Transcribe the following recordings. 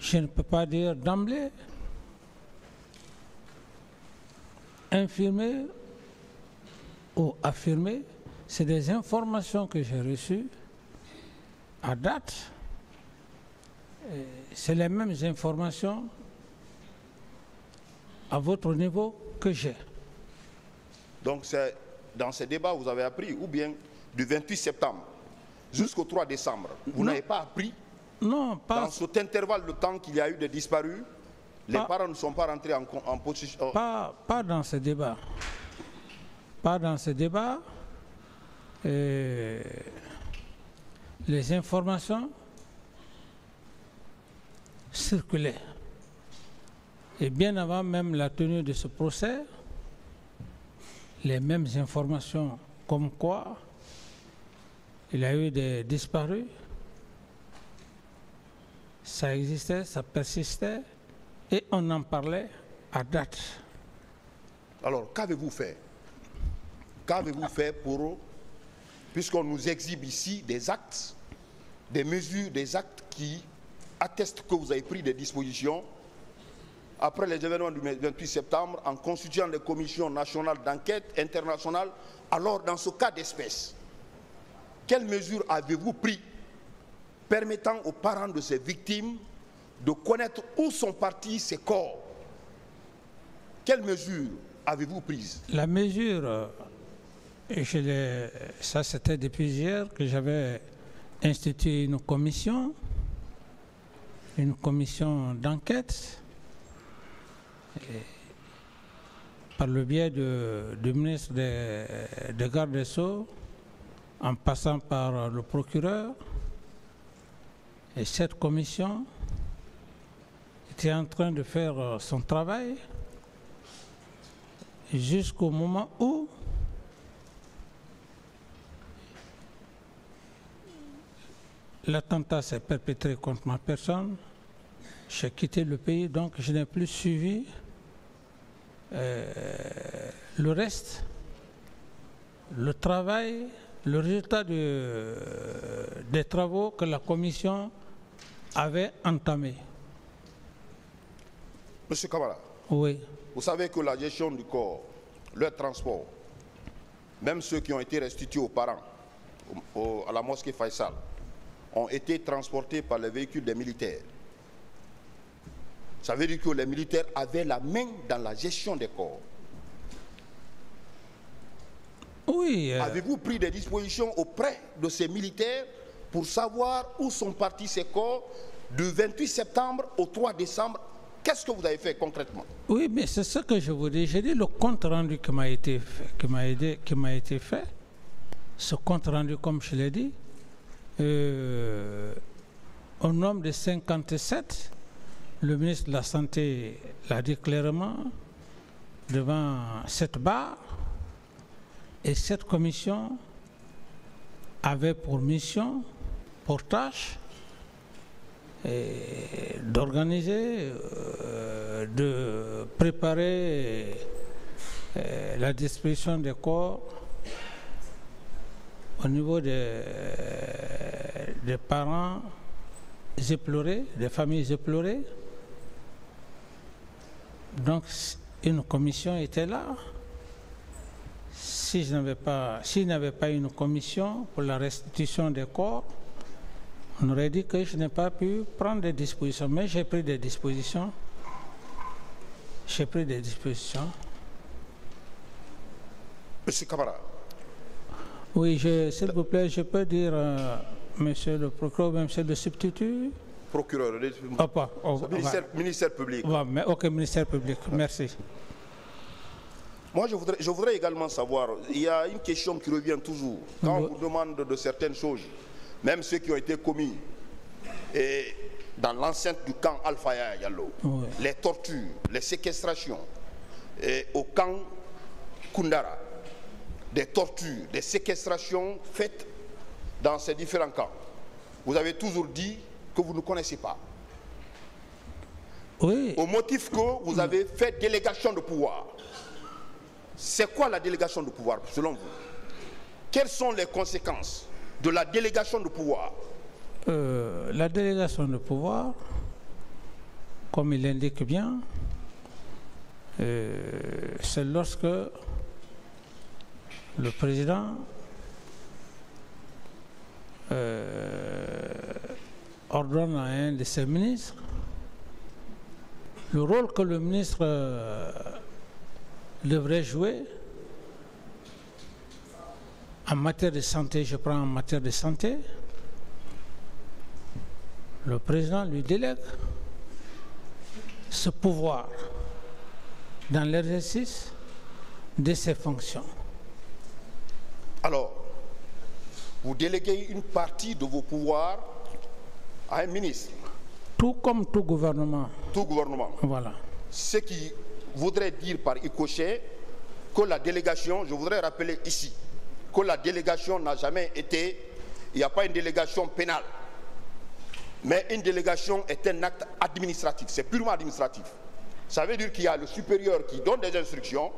Je ne peux pas dire d'emblée. Infirmer ou affirmer, c'est des informations que j'ai reçues à date. C'est les mêmes informations à votre niveau que j'ai. Donc c'est dans ces débats vous avez appris, ou bien du 28 septembre jusqu'au 3 décembre, vous n'avez pas appris? Non, pas... Dans cet intervalle de temps qu'il y a eu des disparus, les parents ne sont pas rentrés en position... Pas dans ce débat. Pas dans ce débat. Les informations circulaient. Et bien avant même la tenue de ce procès, les mêmes informations comme quoi il y a eu des disparus, ça existait, ça persistait, et on en parlait à date. Alors, qu'avez-vous fait? Qu'avez-vous fait pour, puisqu'on nous exhibe ici des actes, des mesures, des actes qui attestent que vous avez pris des dispositions après les événements du 28 septembre en constituant les commissions nationales d'enquête internationales. Alors, dans ce cas d'espèce, quelles mesures avez-vous pris permettant aux parents de ces victimes de connaître où sont partis ces corps? Quelles mesures avez-vous prises? La mesure, ça c'était depuis hier que j'avais institué une commission d'enquête par le biais du ministre de Garde des Sceaux, en passant par le procureur. Et cette commission était en train de faire son travail jusqu'au moment où l'attentat s'est perpétré contre ma personne. J'ai quitté le pays, donc je n'ai plus suivi le reste, le travail, le résultat des travaux que la commission avait entamés. Monsieur Kamara, oui. Vous savez que la gestion du corps, leur transport, même ceux qui ont été restitués aux parents à la mosquée Faisal, ont été transportés par les véhicules des militaires. Ça veut dire que les militaires avaient la main dans la gestion des corps. Oui. Avez-vous pris des dispositions auprès de ces militaires pour savoir où sont partis ces corps du 28 septembre au 3 décembre? Qu'est-ce que vous avez fait concrètement? Oui, mais c'est ce que je vous dis. J'ai dit le compte rendu qui m'a été fait, ce compte rendu, comme je l'ai dit, au nombre de 57, le ministre de la Santé l'a dit clairement devant cette barre, et cette commission avait pour mission, pour tâche, d'organiser, de préparer la distribution des corps au niveau des parents éplorés, des familles éplorées. Donc une commission était là. S'il n'y avait pas une commission pour la restitution des corps, on aurait dit que je n'ai pas pu prendre des dispositions, mais j'ai pris des dispositions. J'ai pris des dispositions. Monsieur Kamara. Oui, s'il vous plaît, je peux dire, monsieur le procureur, monsieur le substitut. Procureur. Ministère public. Ok, ministère public, merci. Moi, je voudrais également savoir, il y a une question qui revient toujours. Quand on vous demande de certaines choses, même ceux qui ont été commis dans l'enceinte du camp Alpha Yallo, les tortures, les séquestrations, au camp Koundara, des tortures, des séquestrations faites dans ces différents camps. Vous avez toujours dit que vous ne connaissez pas. Oui. Au motif que vous avez fait délégation de pouvoir. C'est quoi la délégation de pouvoir, selon vous? Quelles sont les conséquences de la délégation de pouvoir? La délégation de pouvoir, comme il l'indique bien, c'est lorsque le président ordonne à un de ses ministres le rôle que le ministre devrait jouer en matière de santé. Je prends en matière de santé, le président lui délègue ce pouvoir dans l'exercice de ses fonctions. Alors, vous déléguez une partie de vos pouvoirs à un ministre. Tout comme tout gouvernement. Tout gouvernement. Voilà. Ce qui voudrait dire par ricochet que la délégation, je voudrais rappeler ici, que la délégation n'a jamais été, il n'y a pas une délégation pénale, mais une délégation est un acte administratif, c'est purement administratif. Ça veut dire qu'il y a le supérieur qui donne des instructions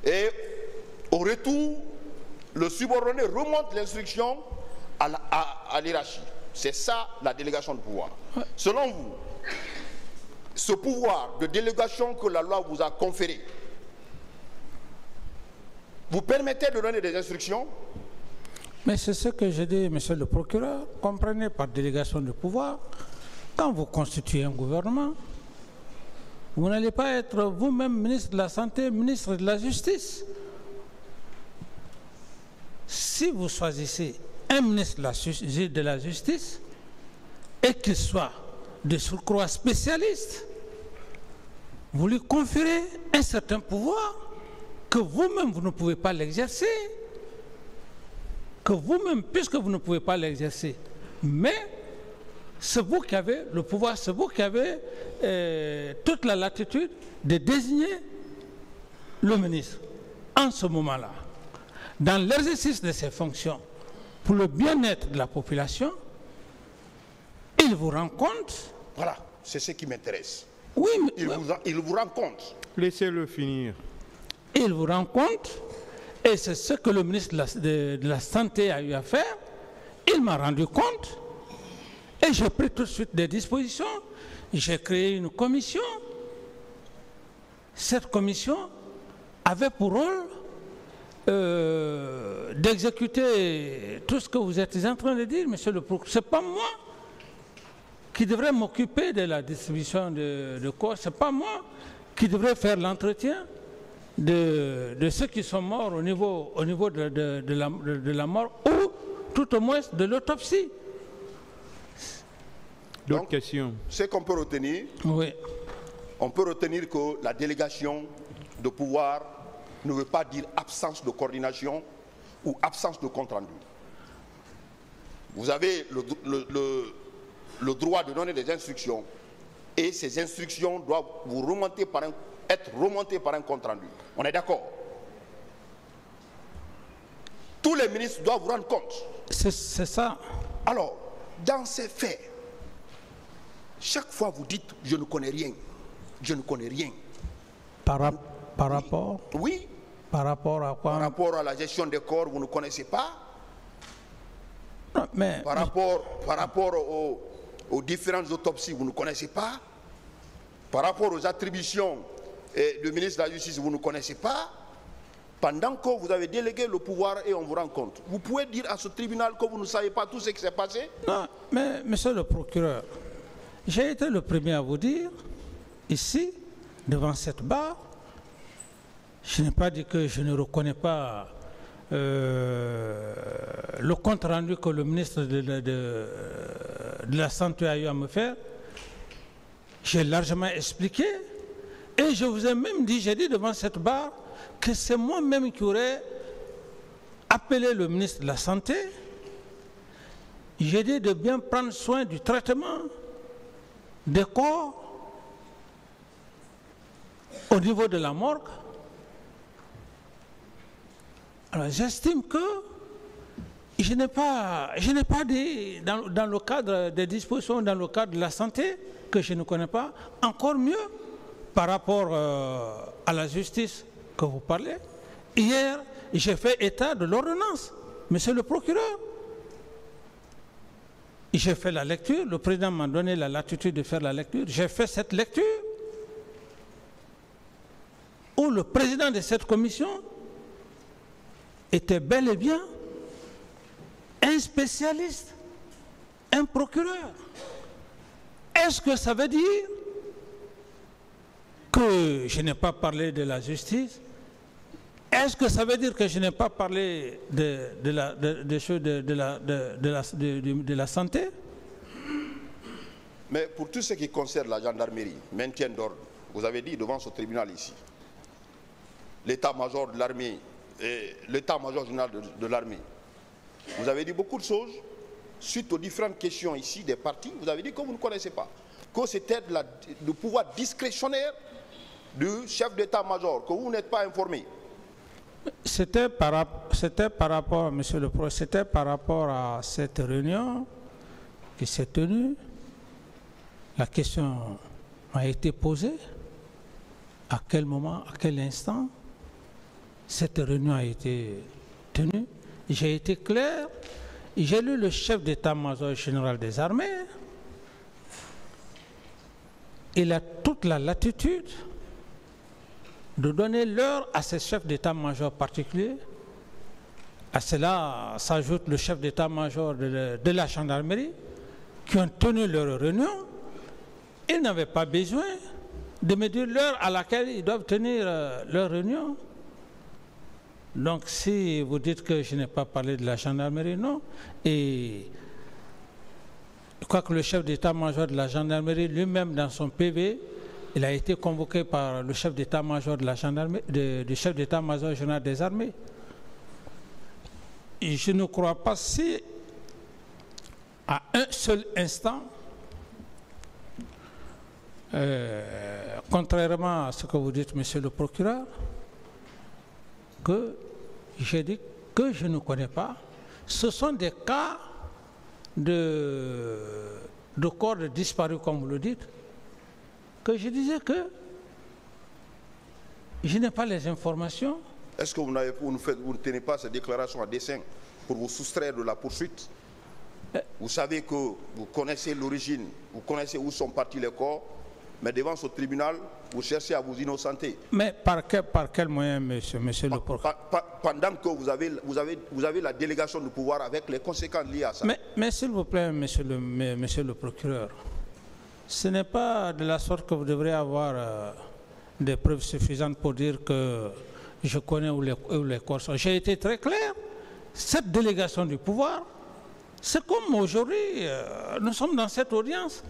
et au retour, le subordonné remonte l'instruction à l'hiérarchie. C'est ça la délégation de pouvoir. Selon vous, ce pouvoir de délégation que la loi vous a conféré, vous permettez de donner des instructions? Mais c'est ce que j'ai dit, monsieur le procureur. Comprenez par délégation de pouvoir, quand vous constituez un gouvernement, vous n'allez pas être vous-même ministre de la Santé, ministre de la Justice. Si vous choisissez un ministre de la Justice et qu'il soit de surcroît spécialiste, vous lui conférez un certain pouvoir que vous-même vous ne pouvez pas l'exercer, que vous-même, puisque vous ne pouvez pas l'exercer, mais c'est vous qui avez le pouvoir, c'est vous qui avez toute la latitude de désigner le ministre en ce moment-là. Dans l'exercice de ses fonctions, pour le bien-être de la population, il vous rend compte. Voilà, c'est ce qui m'intéresse. Oui, mais il vous rend compte. Laissez-le finir. Il vous rend compte, et c'est ce que le ministre de la Santé a eu à faire. Il m'a rendu compte, et j'ai pris tout de suite des dispositions. J'ai créé une commission. Cette commission avait pour rôle d'exécuter tout ce que vous êtes en train de dire, monsieur le procureur. Ce n'est pas moi qui devrais m'occuper de la distribution de corps, ce n'est pas moi qui devrais faire l'entretien de ceux qui sont morts au niveau de la mort, ou tout au moins de l'autopsie. D'autres questions? Ce qu'on peut retenir, oui. On peut retenir que la délégation de pouvoir ne veut pas dire absence de coordination ou absence de compte-rendu. Vous avez le droit de donner des instructions et ces instructions doivent être remontées par un compte-rendu. On est d'accord? Tous les ministres doivent vous rendre compte. C'est ça. Alors, dans ces faits, chaque fois vous dites « je ne connais rien ». Je ne connais rien. Par rapport? Oui. Par rapport à quoi? Par rapport à la gestion des corps, vous ne connaissez pas. Non, mais, par rapport aux différentes autopsies, vous ne connaissez pas. Par rapport aux attributions du ministre de la Justice, vous ne connaissez pas. Pendant que vous avez délégué le pouvoir et on vous rend compte. Vous pouvez dire à ce tribunal que vous ne savez pas tout ce qui s'est passé? Non, mais monsieur le procureur, j'ai été le premier à vous dire, ici, devant cette barre, je n'ai pas dit que je ne reconnais pas le compte rendu que le ministre de la Santé a eu à me faire. J'ai largement expliqué et je vous ai même dit, j'ai dit devant cette barre que c'est moi-même qui aurais appelé le ministre de la Santé. J'ai dit de bien prendre soin du traitement des corps au niveau de la morgue. Alors j'estime que je n'ai pas dit dans le cadre des dispositions, dans le cadre de la santé, que je ne connais pas, encore mieux par rapport à la justice que vous parlez. Hier, j'ai fait état de l'ordonnance, monsieur le procureur. J'ai fait la lecture, le président m'a donné la latitude de faire la lecture. J'ai fait cette lecture où le président de cette commission était bel et bien un spécialiste, un procureur. Est-ce que ça veut dire que je n'ai pas parlé de la justice? Est-ce que ça veut dire que je n'ai pas parlé de la santé? Mais pour tout ce qui concerne la gendarmerie, maintien d'ordre, vous avez dit devant ce tribunal ici, l'état-major de l'armée et l'état-major général de l'armée, vous avez dit beaucoup de choses suite aux différentes questions ici des partis. Vous avez dit que vous ne connaissez pas, que c'était le pouvoir discrétionnaire du chef d'état-major, que vous n'êtes pas informé. C'était par rapport, monsieur le Président, c'était par rapport à cette réunion qui s'est tenue. La question m'a été posée. À quel moment, à quel instant cette réunion a été tenue? J'ai été clair. J'ai lu le chef d'état-major général des armées. Il a toute la latitude de donner l'heure à ces chefs d'état-major particuliers. À cela s'ajoute le chef d'état-major de la gendarmerie qui ont tenu leur réunion. Ils n'avaient pas besoin de me dire l'heure à laquelle ils doivent tenir leur réunion. Donc si vous dites que je n'ai pas parlé de la gendarmerie, non. Et je crois que le chef d'état-major de la gendarmerie lui-même dans son PV, il a été convoqué par le chef d'état-major de la gendarmerie, du chef d'état-major général des armées. Et je ne crois pas si à un seul instant, contrairement à ce que vous dites, monsieur le procureur, que j'ai dit que je ne connais pas. Ce sont des cas de corps disparus, comme vous le dites, que je disais que je n'ai pas les informations. Est-ce que vous ne tenez pas ces déclarations à dessein pour vous soustraire de la poursuite? Vous savez que vous connaissez l'origine, vous connaissez où sont partis les corps, mais devant ce tribunal, vous cherchez à vous innocenter. Mais par quel moyen, monsieur le procureur? Pendant que vous avez la délégation de pouvoir avec les conséquences liées à ça. Mais s'il vous plaît, monsieur le procureur, ce n'est pas de la sorte que vous devrez avoir des preuves suffisantes pour dire que je connais où les corps sont. J'ai été très clair. Cette délégation du pouvoir, c'est comme aujourd'hui, nous sommes dans cette audience.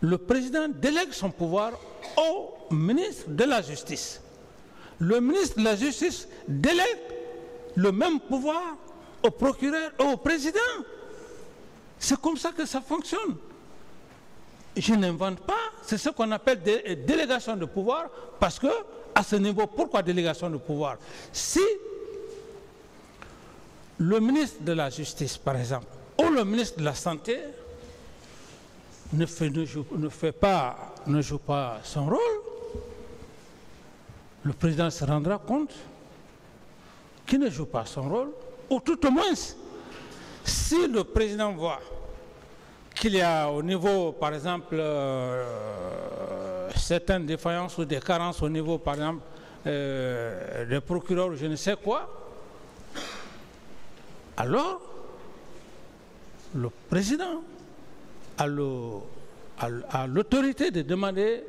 Le président délègue son pouvoir au ministre de la Justice. Le ministre de la Justice délègue le même pouvoir au procureur et au président. C'est comme ça que ça fonctionne. Je n'invente pas, c'est ce qu'on appelle des délégations de pouvoir, parce que, à ce niveau, pourquoi délégation de pouvoir? Si le ministre de la Justice, par exemple, ou le ministre de la Santé ne joue pas son rôle, le président se rendra compte qu'il ne joue pas son rôle, ou tout au moins, si le président voit qu'il y a au niveau, par exemple, certaines défaillances ou des carences au niveau, par exemple, des procureurs ou je ne sais quoi, alors le président a l'autorité de demander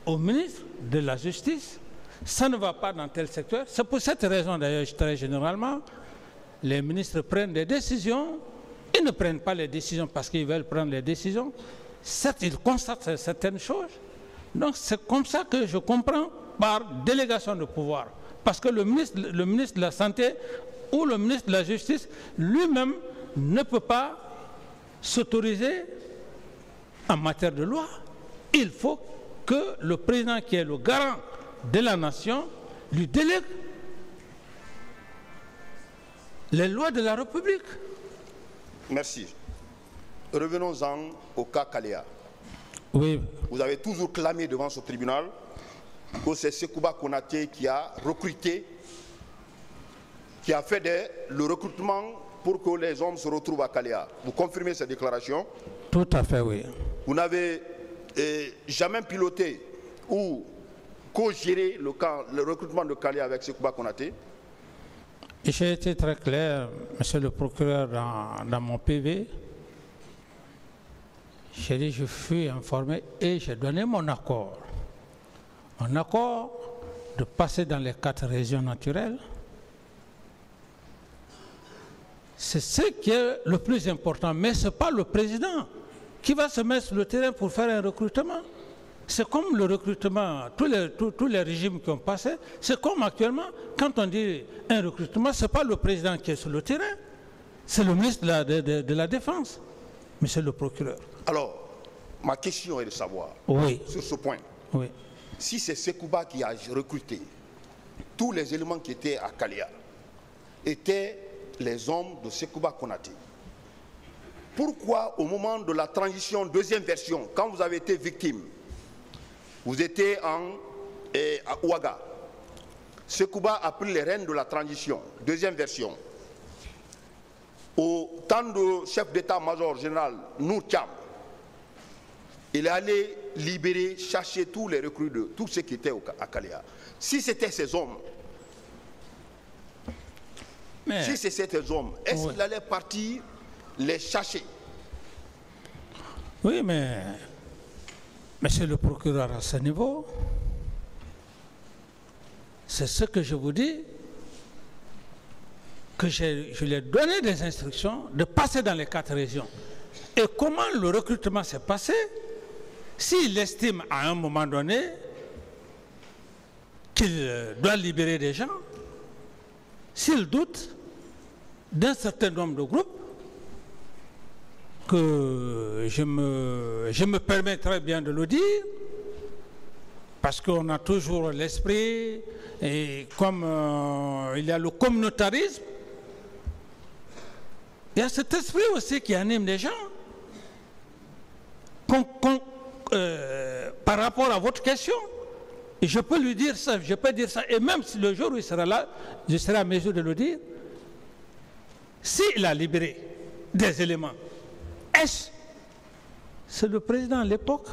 au ministre de la Justice, ça ne va pas dans tel secteur. C'est pour cette raison d'ailleurs, très généralement, les ministres prennent des décisions. Ils ne prennent pas les décisions parce qu'ils veulent prendre les décisions. Certes, ils constatent certaines choses. Donc c'est comme ça que je comprends par délégation de pouvoir. Parce que le ministre de la Santé ou le ministre de la Justice lui-même ne peut pas s'autoriser en matière de loi. Il faut que le président, qui est le garant de la nation, lui délègue les lois de la République. Merci. Revenons-en au cas Kalea. Oui. Vous avez toujours clamé devant ce tribunal que c'est Sekouba Konaté qui a recruté, qui a fait le recrutement pour que les hommes se retrouvent à Kaléa. Vous confirmez ces déclarations? Tout à fait, oui. Vous n'avez jamais piloté ou co-géré le recrutement de Kaléa avec Sekouba Konaté? J'ai été très clair, monsieur le procureur, dans mon PV. J'ai dit, je fus informé et j'ai donné mon accord. Mon accord de passer dans les 4 régions naturelles. C'est ce qui est le plus important, mais ce n'est pas le président qui va se mettre sur le terrain pour faire un recrutement. C'est comme le recrutement, tous les régimes qui ont passé, c'est comme actuellement, quand on dit un recrutement, ce n'est pas le président qui est sur le terrain, c'est le ministre de la Défense, monsieur le procureur. Alors, ma question est de savoir, sur ce point, si c'est Sekouba qui a recruté, tous les éléments qui étaient à Kaléa étaient les hommes de Sekouba Konaté, pourquoi au moment de la transition, deuxième version, quand vous avez été victime, vous étiez à Ouaga, Sekouba a pris les rênes de la transition, deuxième version. Au temps du chef d'état-major général Nour Thiam, il est allé libérer, chercher tous les recrues de tous ceux qui étaient à Kaléa. Si c'était ces hommes, si c'était ces hommes, est-ce qu'il allait partir les chercher? Oui, mais monsieur le procureur, à ce niveau, c'est ce que je vous dis, que je lui ai donné des instructions de passer dans les 4 régions. Et comment le recrutement s'est passé? S'il estime à un moment donné qu'il doit libérer des gens, s'il doute d'un certain nombre de groupes, que je me permets très bien de le dire, parce qu'on a toujours l'esprit, et comme il y a le communautarisme, il y a cet esprit aussi qui anime les gens. Par rapport à votre question, et je peux lui dire ça, je peux dire ça, et même si le jour où il sera là, je serai à mesure de le dire, s'il a libéré des éléments, c'est le président à l'époque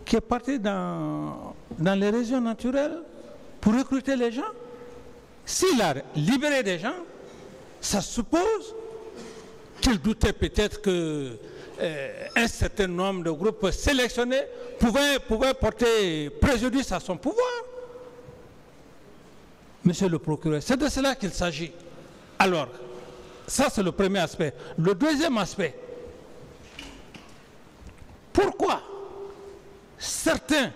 qui est parti dans les régions naturelles pour recruter les gens? S'il a libéré des gens, ça suppose qu'il doutait peut-être que un certain nombre de groupes sélectionnés pouvaient porter préjudice à son pouvoir. Monsieur le procureur, c'est de cela qu'il s'agit. Alors, ça c'est le premier aspect. Le deuxième aspect, pourquoi certaines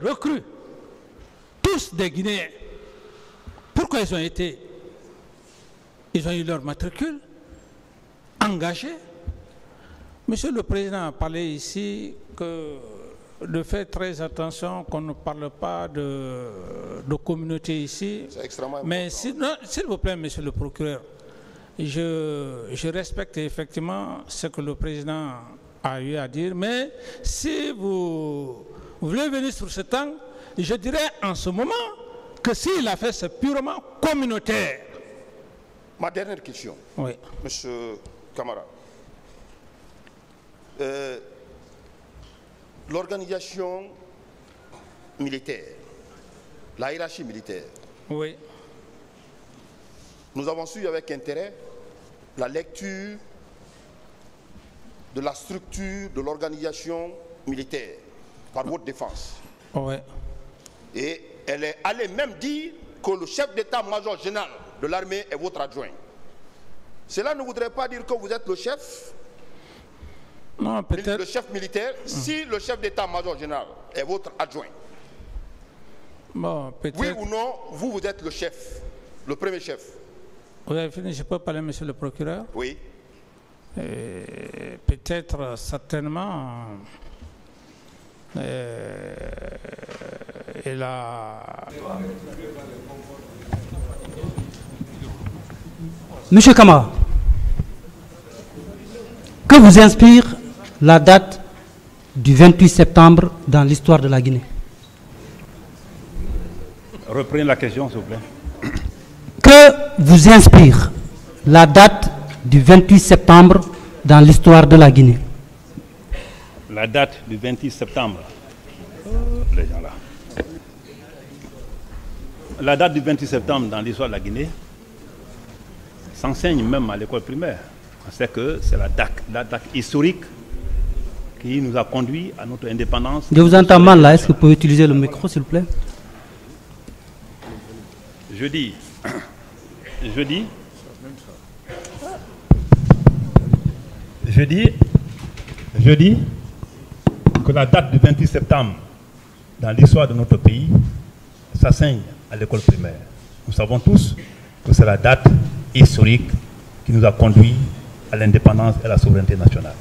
recrues, tous des Guinéens, pourquoi ils ont eu leur matricule engagés? Monsieur le Président a parlé ici de faire très attention qu'on ne parle pas de communauté ici. C'est extrêmement important. Mais s'il vous plaît, Monsieur le Procureur, je respecte effectivement ce que le Président a eu à dire, mais si vous voulez venir sur ce temps, je dirais en ce moment que s'il a fait, c'est purement communautaire. Ma dernière question, Monsieur Camara. L'organisation militaire, la hiérarchie militaire. Oui. Nous avons suivi avec intérêt la lecture de la structure de l'organisation militaire par votre défense. Oui. Et elle est allée même dire que le chef d'état-major général de l'armée est votre adjoint. Cela ne voudrait pas dire que vous êtes le chef? Non, peut-être. Le chef militaire, si le chef d'état-major général est votre adjoint. Bon, peut-être. Oui ou non, vous êtes le chef, le premier chef. Vous avez fini, je peux parler, monsieur le procureur? Oui. Peut-être, certainement, il a... Monsieur Camara, que vous inspire la date du 28 septembre dans l'histoire de la Guinée? Reprenez la question, s'il vous plaît. Que vous inspire la date du 28 septembre dans l'histoire de la Guinée? La date du 28 septembre. Les gens là. La date du 28 septembre dans l'histoire de la Guinée s'enseigne même à l'école primaire. On sait que c'est la date historique qui nous a conduit à notre indépendance. Je vous entends mal là, est-ce que vous pouvez utiliser le micro s'il vous plaît? Je dis que la date du 28 septembre dans l'histoire de notre pays s'enseigne à l'école primaire. Nous savons tous que c'est la date historique qui nous a conduit à l'indépendance et à la souveraineté nationale.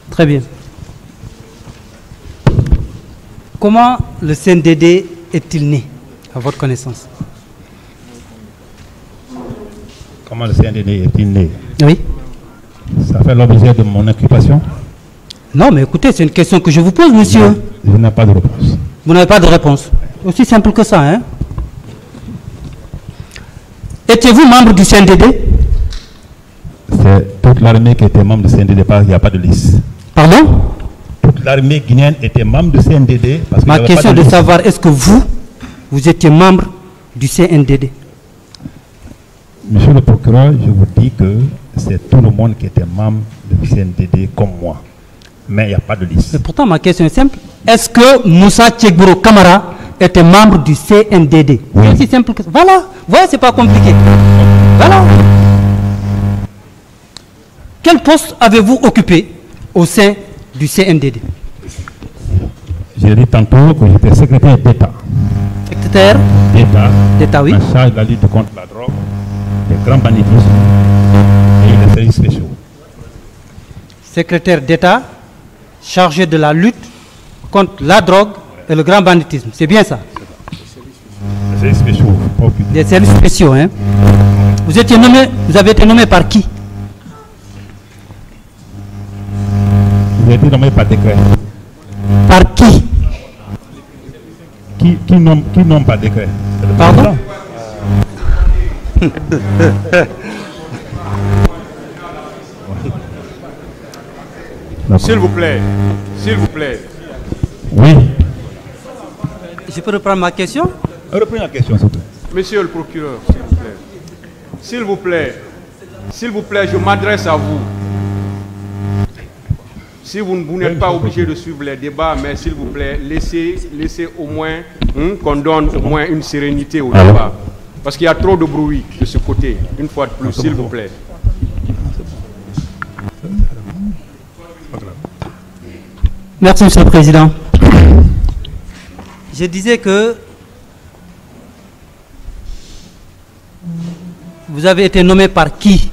Très bien. Comment le CNDD est-il né, à votre connaissance? Comment le CNDD est-il né? Oui. Ça fait l'objet de mon occupation? Non, mais écoutez, c'est une question que je vous pose, monsieur. Je n'ai pas de réponse. Vous n'avez pas de réponse. Aussi simple que ça, hein? Étiez-vous membre du CNDD? C'est toute l'armée qui était membre du CNDD, il n'y a pas de liste. Pardon? Toute l'armée guinéenne était membre du CNDD. Parce Ma question est de savoir, est-ce que vous étiez membre du CNDD? Monsieur le procureur, je vous dis que c'est tout le monde qui était membre du CNDD comme moi. Mais il n'y a pas de liste. Mais pourtant, ma question est simple. Est-ce que Moussa Tchekbouro Kamara était membre du CNDD? Oui. C'est aussi simple que ça. Voilà. Voilà, c'est pas compliqué. Voilà. Quel poste avez-vous occupé au sein du CNDD? J'ai dit tantôt que j'étais secrétaire d'État. Secrétaire d'État, oui. En charge de la lutte contre la drogue, les grands banditismes et les services spéciaux. Secrétaire d'État chargé de la lutte contre la drogue et le grand banditisme. C'est bien ça? Les services spéciaux. Des services spéciaux, hein? Vous avez été nommé par qui? J'ai été nommé par décret. Par qui? Qui nomme par décret? Pardon? S'il vous plaît. S'il vous plaît. Oui. Je peux reprendre ma question? Reprenez la question, s'il vous plaît. Monsieur le procureur, s'il vous plaît. S'il vous plaît. S'il vous plaît, je m'adresse à vous. Si vous n'êtes pas obligé de suivre les débats, mais s'il vous plaît, laissez au moins qu'on donne au moins une sérénité au débat. Parce qu'il y a trop de bruit de ce côté. Une fois de plus, s'il vous plaît. Merci, Monsieur le Président. Je disais que vous avez été nommé par qui?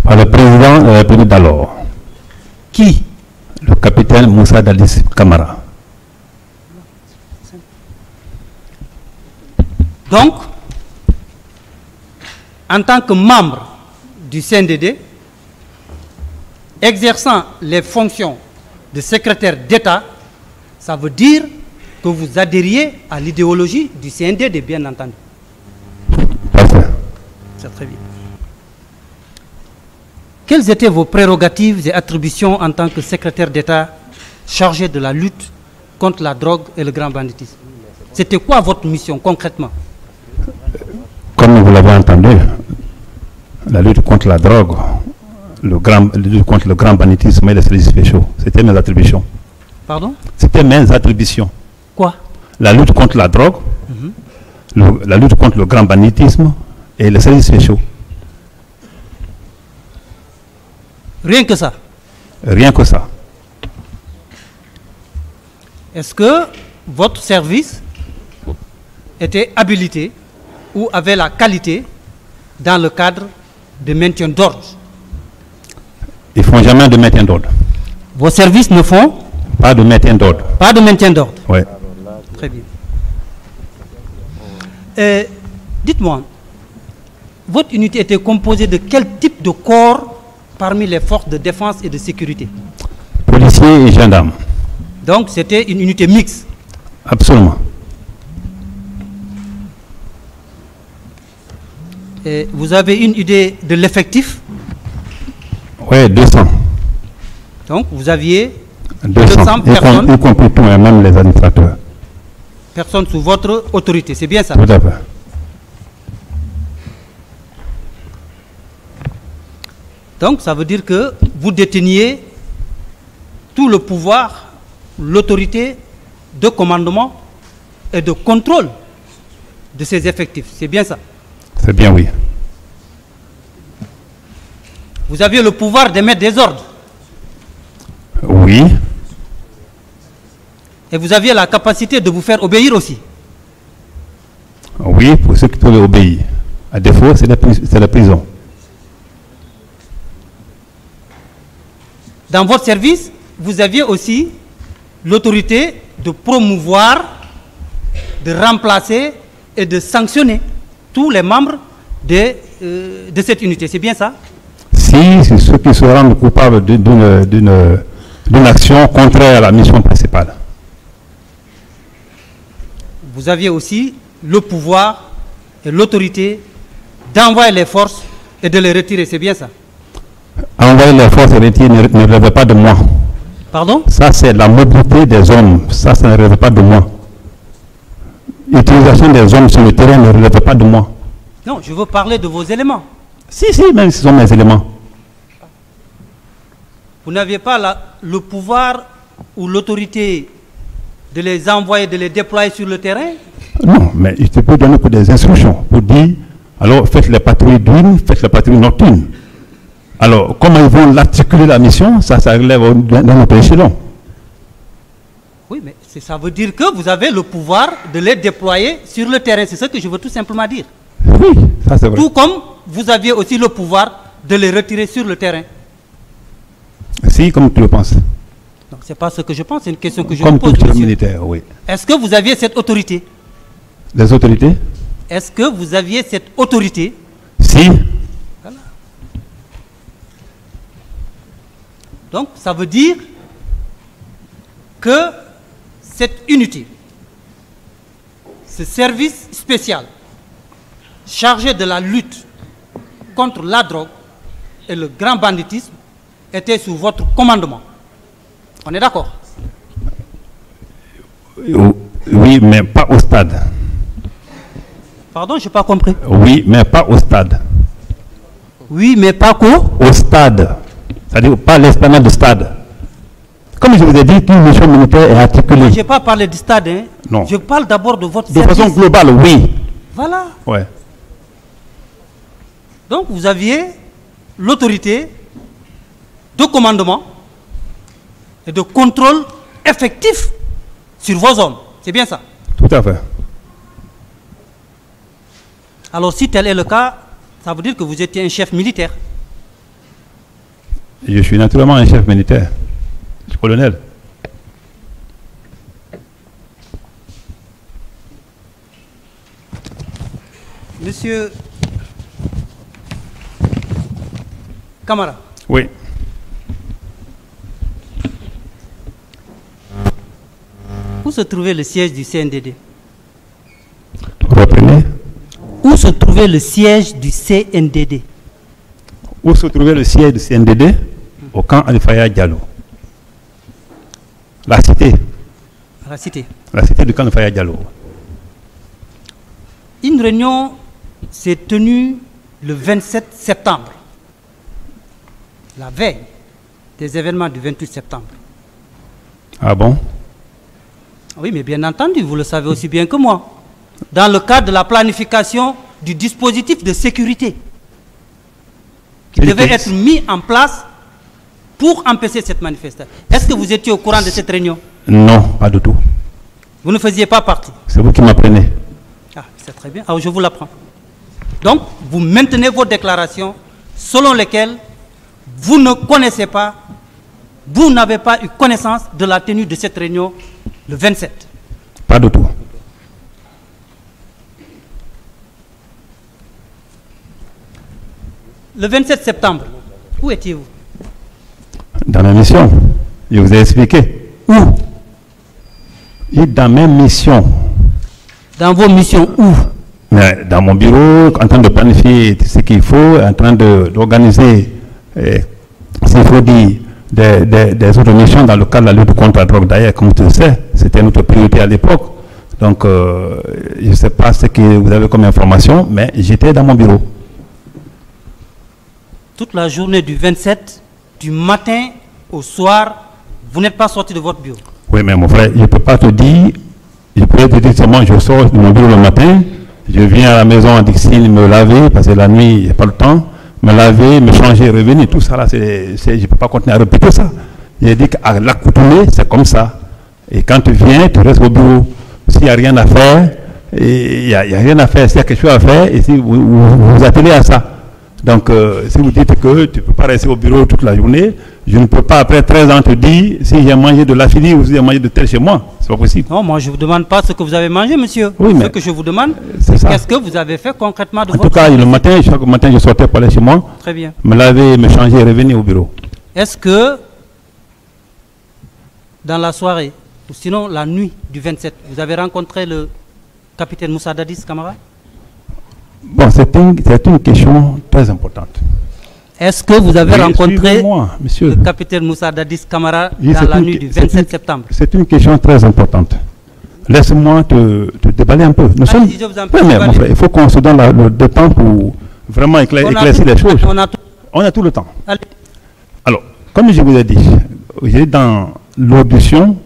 Par le président de la République d'alors. Qui? Le capitaine Moussa Dadis Kamara. Donc, en tant que membre du CNDD, exerçant les fonctions de secrétaire d'État, ça veut dire que vous adhériez à l'idéologie du CNDD, bien entendu. Parfait. C'est très bien. Quelles étaient vos prérogatives et attributions en tant que secrétaire d'État chargé de la lutte contre la drogue et le grand banditisme? C'était quoi votre mission concrètement? Comme vous l'avez entendu, la lutte contre la drogue, la lutte contre le grand banditisme et les services spéciaux, c'était mes attributions. Pardon? C'était mes attributions. Quoi? La lutte contre la drogue, la lutte contre le grand banditisme et les services spéciaux. Rien que ça? Rien que ça. Est-ce que votre service était habilité ou avait la qualité dans le cadre de maintien d'ordre? Ils ne font jamais de maintien d'ordre. Vos services ne font pas de maintien d'ordre. Pas de maintien d'ordre. Oui. Très bien. Dites-moi, votre unité était composée de quel type de corps parmi les forces de défense et de sécurité? Policiers et gendarmes. Donc c'était une unité mixte? Absolument. Et vous avez une idée de l'effectif? Oui, 200. Donc, vous aviez 200 personnes, y compris tout, et même les administrateurs. Personnes sous votre autorité, c'est bien ça? Tout à fait. Donc, ça veut dire que vous déteniez tout le pouvoir, l'autorité de commandement et de contrôle de ces effectifs. C'est bien ça? C'est bien, oui. Vous aviez le pouvoir d'émettre des ordres? Oui. Et vous aviez la capacité de vous faire obéir aussi? Oui, pour ceux qui peuvent obéir. À défaut, c'est la prison. Dans votre service, vous aviez aussi l'autorité de promouvoir, de remplacer et de sanctionner tous les membres de cette unité. C'est bien ça? Si c'est ceux qui se rendent coupables d'une action contraire à la mission principale. Vous aviez aussi le pouvoir et l'autorité d'envoyer les forces et de les retirer. C'est bien ça? Envoyer les forces et retirer ne relève pas de moi. Pardon? Ça, c'est la mobilité des hommes. Ça ne relève pas de moi. L'utilisation des hommes sur le terrain ne relève pas de moi. Non, je veux parler de vos éléments. Si, même si ce sont mes éléments. Vous n'aviez pas le pouvoir ou l'autorité de les envoyer, de les déployer sur le terrain? Non, mais je te peux donner que des instructions pour dire, alors faites les patrouilles d'urne, faites les patrouilles nocturnes. Alors, comment ils vont l'articuler la mission, ça relève dans notre échelon. Oui, mais ça veut dire que vous avez le pouvoir de les déployer sur le terrain. C'est ce que je veux tout simplement dire. Oui, ça c'est vrai. Tout comme vous aviez aussi le pouvoir de les retirer sur le terrain. Si, comme tu le penses. Donc, ce n'est pas ce que je pense, c'est une question que je vous Comme pose. tout militaire, oui. Est-ce que vous aviez cette autorité? Les autorités? Est-ce que vous aviez cette autorité? Si. Voilà. Donc, ça veut dire que cette unité, ce service spécial chargé de la lutte contre la drogue et le grand banditisme était sous votre commandement. On est d'accord? Oui, mais pas au stade. Pardon, je n'ai pas compris. Oui, mais pas au stade. Oui, mais pas quoi? Au stade. C'est-à-dire pas l'esplanade de stade. Comme je vous ai dit, qu'une mission militaire est articulée. Je n'ai pas parlé du stade. Hein. Non. Je parle d'abord de votre de service. façon globale, oui. Voilà. Ouais. Donc, vous aviez l'autorité de commandement et de contrôle effectif sur vos hommes. C'est bien ça? Tout à fait. Alors, si tel est le cas, ça veut dire que vous étiez un chef militaire. Je suis naturellement un chef militaire. Je suis colonel. Monsieur Camara. Oui. Où se trouvait le siège du CNDD? Reprenez. Où se trouvait le siège du CNDD? Où se trouvait le siège du CNDD? Au camp Alifaya Diallo. La cité. La cité. La cité du camp Alifaya Diallo. Une réunion s'est tenue le 27 septembre, la veille des événements du 28 septembre. Ah bon? Oui, mais bien entendu, vous le savez aussi bien que moi. Dans le cadre de la planification du dispositif de sécurité qui devait être mis en place pour empêcher cette manifestation. Est-ce que vous étiez au courant de cette réunion? Non, pas du tout. Vous ne faisiez pas partie? C'est vous qui m'apprenez. Ah, c'est très bien. Alors, je vous l'apprends. Donc, vous maintenez vos déclarations selon lesquelles vous ne connaissez pas, vous n'avez pas eu connaissance de la tenue de cette réunion le 27. Pas du tout. Le 27 septembre, où étiez-vous? Dans ma mission. Je vous ai expliqué. Où? Et dans mes missions. Dans vos missions, où? Mais dans mon bureau, en train de planifier ce qu'il faut, en train d'organiser, s'il faut dire, des autres missions dans le cadre de la lutte contre la drogue. D'ailleurs, comme tu le sais, c'était notre priorité à l'époque. Donc, je ne sais pas ce que vous avez comme information, mais j'étais dans mon bureau. Toute la journée du 27, du matin au soir, vous n'êtes pas sorti de votre bureau. Oui, mais mon frère, je ne peux pas te dire, je pourrais te dire seulement, je sors de mon bureau le matin, je viens à la maison à Dixine me laver, parce que la nuit, il n'y a pas le temps, me laver, me changer, revenir, tout ça là, je ne peux pas continuer à répéter ça. J'ai dit qu'à l'accoutumée, c'est comme ça. Et quand tu viens, tu restes au bureau. S'il n'y a rien à faire, il n'y a rien à faire, s'il y a quelque chose à faire, et si vous attelez à ça. Donc, si vous dites que tu ne peux pas rester au bureau toute la journée, je ne peux pas, après 13 ans, te dire si j'ai mangé de l'affilie ou si j'ai mangé de tel chez moi. C'est pas possible. Non, moi, je ne vous demande pas ce que vous avez mangé, monsieur. Oui, mais ce que je vous demande, c'est c'est qu'est-ce que vous avez fait concrètement de En tout cas, le matin, chaque matin, je sortais pour aller chez moi, Très bien. me laver, me changer et revenir au bureau. Est-ce que, dans la soirée, ou sinon la nuit du 27, vous avez rencontré le capitaine Moussa Dadis Camara? Bon, c'est une question très importante. Est-ce que vous avez rencontré monsieur. le capitaine Moussa Dadis Camara Oui, dans la nuit du 27 septembre? C'est une question très importante. Laisse-moi te déballer un peu. Nous sommes... je vous en prie, Oui, mais mon frère, il faut qu'on se donne le temps pour vraiment éclaircir les choses. On a tout le temps. Allez. Alors, comme je vous ai dit, j'ai dans l'audition,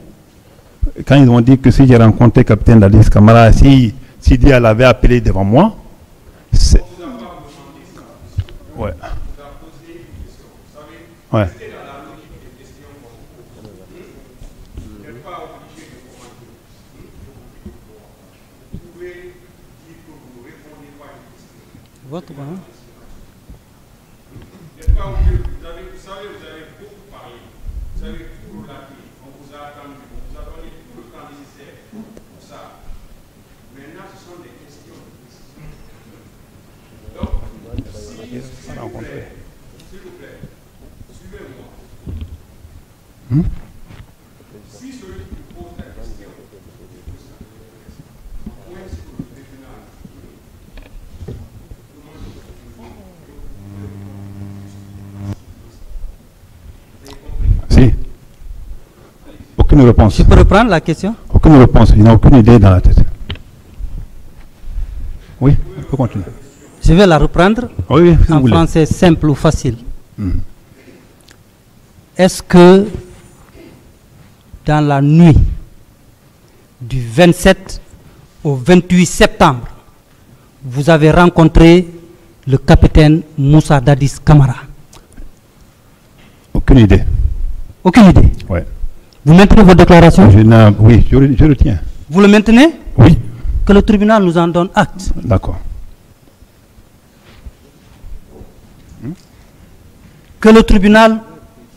quand ils ont dit que si j'ai rencontré le capitaine Dadis Camara, si Dia l'avait appelé devant moi, c'est... Ouais. Ouais. Votre hein? Vous avez beaucoup parlé, vous avez tout relaté, on vous a attendu, on vous a donné tout le temps nécessaire pour ça. Maintenant, ce sont des questions de précision. Donc, s'il vous plaît, suivez-moi. Si celui qui pose la question, point sur le tribunal, Si. Aucune réponse. Je peux reprendre la question? Aucune réponse. Il n'a aucune idée dans la tête. Oui, on peut continuer. Je vais la reprendre Oui, si en vous français simple ou facile. voulez. Est-ce que dans la nuit du 27 au 28 septembre, vous avez rencontré le capitaine Moussa Dadis Camara? Aucune idée. Aucune idée. Ouais. Vous maintenez votre déclaration? Oui, je le tiens. Vous le maintenez? Oui. Que le tribunal nous en donne acte. D'accord. Que le tribunal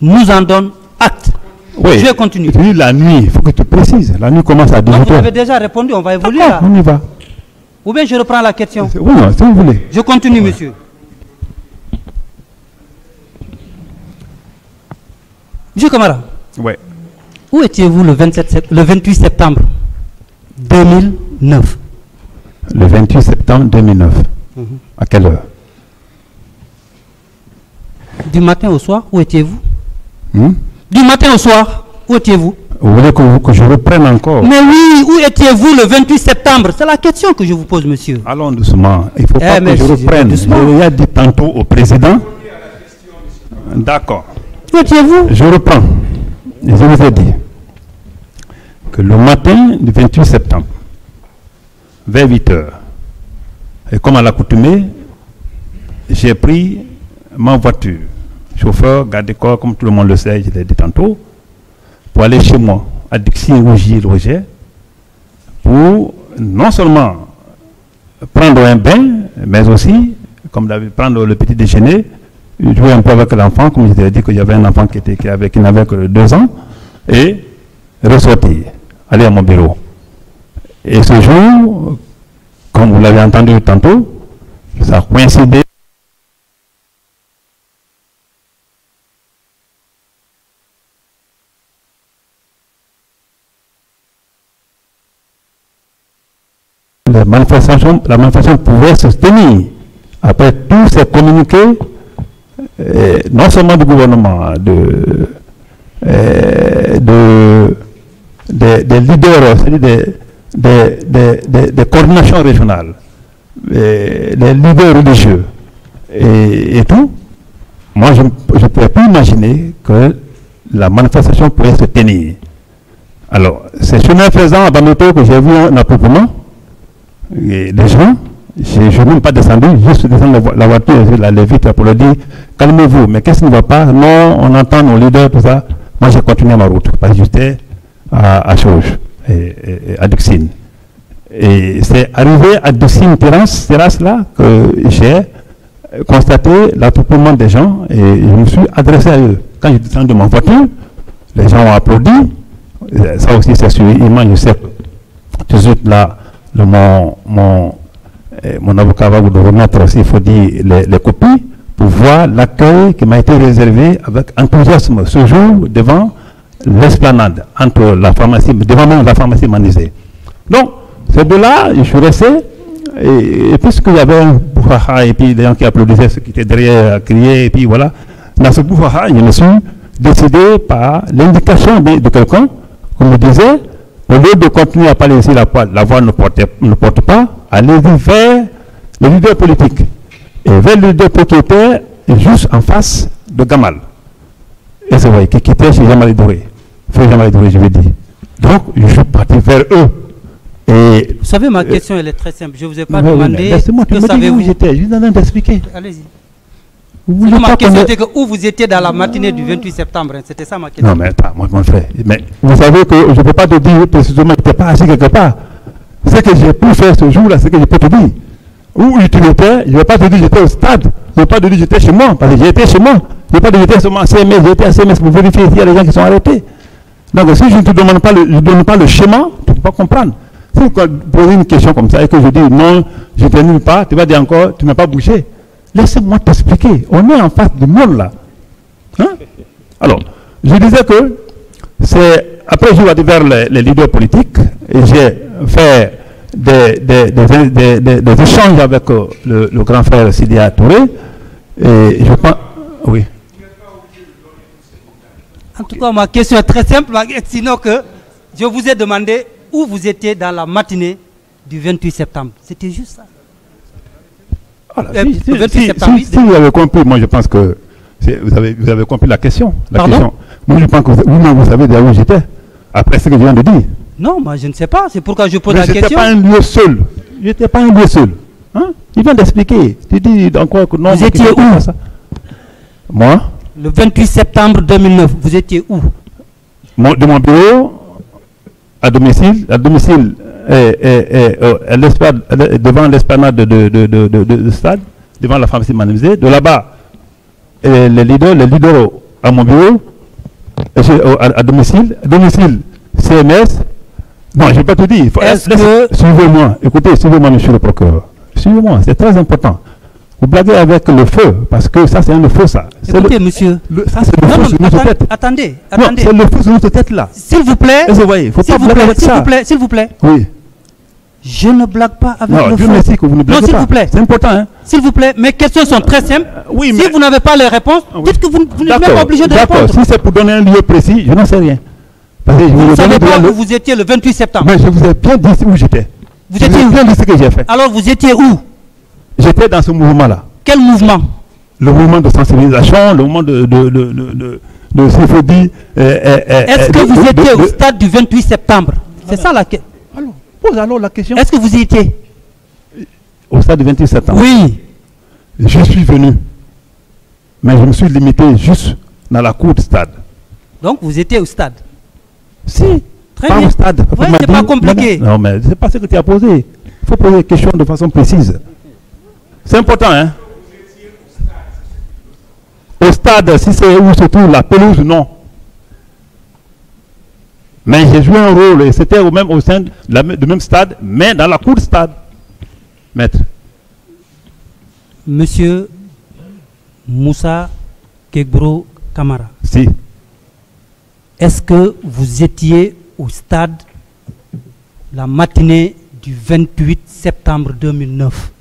nous en donne acte. Oui. Je vais continuer. La nuit, il faut que tu précises. La nuit commence à 18h. Vous avez déjà répondu, on va évoluer là. On y va. Ou bien je reprends la question. Oui, non, si vous voulez. Je continue, monsieur. Monsieur Camara, Oui. où étiez-vous le 28 septembre 2009? Le 28 septembre 2009. À quelle heure? Du matin au soir, où étiez-vous? Du matin au soir, où étiez-vous? Vous voulez que je reprenne encore? Mais oui, où étiez-vous le 28 septembre? C'est la question que je vous pose, monsieur. Allons doucement. Il ne faut pas que je reprenne. Il y a dit tantôt au président. D'accord. Où étiez-vous? Je reprends. Je vous ai dit que le matin du 28 septembre, vers 8h, et comme à l'accoutumée, j'ai pris ma voiture, chauffeur, garde-corps, comme tout le monde le sait, je l'ai dit tantôt, pour aller chez moi, à Dixie-Rougier-Roger, pour non seulement prendre un bain, mais aussi, comme d'habitude, prendre le petit déjeuner, jouer un peu avec l'enfant, comme je t'ai dit que j'avais un enfant qui n'avait que 2 ans, et ressortir, aller à mon bureau. Et ce jour, comme vous l'avez entendu tantôt, ça a coïncidé la manifestation pouvait se tenir. Après tous ces communiqués, non seulement du gouvernement, des leaders, c'est-à-dire des coordinations régionales, les leaders religieux et tout, moi je ne pouvais pas imaginer que la manifestation pouvait se tenir. Alors, c'est chemin faisant à Bamako que j'ai vu un attroupement des gens. Je n'ai même pas descendu, juste descendre la voiture, les vitres pour leur dire calmez-vous, mais qu'est-ce qui ne va pas? Non, on entend nos leaders, tout ça. Moi j'ai continué ma route parce que j'étais à Chauge, à Duxine. Et c'est arrivé à Duxine terrasse là, que j'ai constaté l'attroupement des gens et je me suis adressé à eux. Quand je descends de ma voiture, les gens ont applaudi. Ça aussi c'est sur image, je sais tout de suite là, mon avocat va vous remettre aussi, il faut dire, les copies pour voir l'accueil qui m'a été réservé avec enthousiasme ce jour devant l'esplanade, entre la pharmacie, devant même la pharmacie Manizé. Donc, c'est de là, je suis resté, et puisqu'il y avait un bouhaha, et puis des gens qui applaudissaient, ceux qui étaient derrière à crier, et puis voilà, dans ce bouhaha, je me suis décidé par l'indication de quelqu'un, qu'on me disait, au lieu de continuer à parler ici, la voix ne porte pas, allez-y vers le leader politique. Et vers le leader politique qui était juste en face de Gamal. Et c'est vrai, qui était chez Jean-Marie Doré. Frère Jean-Marie Doré, je vais dire. Donc, je suis parti vers eux. Et, vous savez, ma question, elle est très simple. Je ne vous ai pas demandé. Laissez-moi, tu me dis où j'étais. Je suis en train d'expliquer. Allez-y. Ma question était que où vous étiez dans la matinée du 28 septembre. C'était ça ma question. Non, mais pas, mon frère. Mais vous savez que je ne peux pas te dire précisément que tu n'étais pas assis quelque part. Ce que j'ai pu faire ce jour-là, c'est que je peux te dire. Où tu étais, je ne vais pas te dire que j'étais au stade. Je ne vais pas te dire que j'étais chez moi, parce que j'étais chez moi. Je ne vais pas te dire que j'étais seulement à CMS, j'étais à CMS pour vérifier s'il y a des gens qui sont arrêtés. Donc si je ne te demande pas le schéma, tu ne peux pas comprendre. Si tu poses une question comme ça et que je dis non, je ne te nulle pas, tu vas dire encore, tu n'as pas bougé. Laissez-moi t'expliquer. On est en face du monde là. Hein? Alors, je disais que c'est après je vais vers les leaders politiques et j'ai fait des échanges avec le grand frère Sidia Touré et je pense oui. En tout cas, ma question est très simple, sinon que je vous ai demandé où vous étiez dans la matinée du 28 septembre. C'était juste ça. Voilà, si vous avez compris, moi je pense que vous avez compris la question. Moi je pense que vous savez déjà où j'étais. Après ce que je viens de dire. Non, moi je ne sais pas. C'est pourquoi je pose la question. J'étais pas un lieu seul. J'étais pas un lieu seul. Hein? Il vient d'expliquer. Tu dis encore que non. Vous étiez où? Moi? Le 28 septembre 2009, vous étiez où? De mon bureau à domicile devant l'esplanade de stade, devant la pharmacie Manizé. De là-bas, les leaders à mon bureau, à domicile, CMS. Non, je ne vais pas te dire. Suivez-moi. Écoutez, suivez-moi, monsieur le procureur. Suivez-moi, c'est très important. Vous blaguez avec le feu, parce que ça, c'est un feu, ça. Écoutez, monsieur. Ça, c'est le feu sur notre tête. Attendez. C'est le feu sur notre tête, là. S'il vous plaît. S'il vous plaît. Oui. Je ne blague pas avec le feu. Dieu merci que vous ne blaguez pas. Non, s'il vous plaît. C'est important, hein. S'il vous plaît, mes questions sont très simples. Oui, mais si vous n'avez pas les réponses, dites que vous n'êtes même pas obligé de répondre. D'accord, si c'est pour donner un lieu précis, je n'en sais rien. Parce que vous ne savez pas où vous étiez le 28 septembre. Mais je vous ai bien dit où j'étais. Vous étiez où? Bien dit ce que j'ai fait. Alors vous étiez où? J'étais dans ce mouvement-là. Quel mouvement? Le mouvement de sensibilisation, le mouvement de s'il faut dire. Est-ce que vous étiez au stade du 28 septembre? C'est ça la question. Alors, pose alors la question. Est-ce que vous y étiez? Au stade du 28 septembre? Oui. Je suis venu. Mais je me suis limité juste dans la cour du stade. Donc vous étiez au stade? Si. Très pas bien. au stade. Oui, c'est pas compliqué. Non, mais c'est pas ce que tu as posé. Il faut poser les questions de façon précise. C'est important, hein? Au stade, si c'est où se trouve la pelouse, non. Mais j'ai joué un rôle, et c'était au sein du même stade, mais dans la cour du stade. Maître. Monsieur Moussa Kegbro Kamara. Si. Est-ce que vous étiez au stade la matinée du 28 septembre 2009.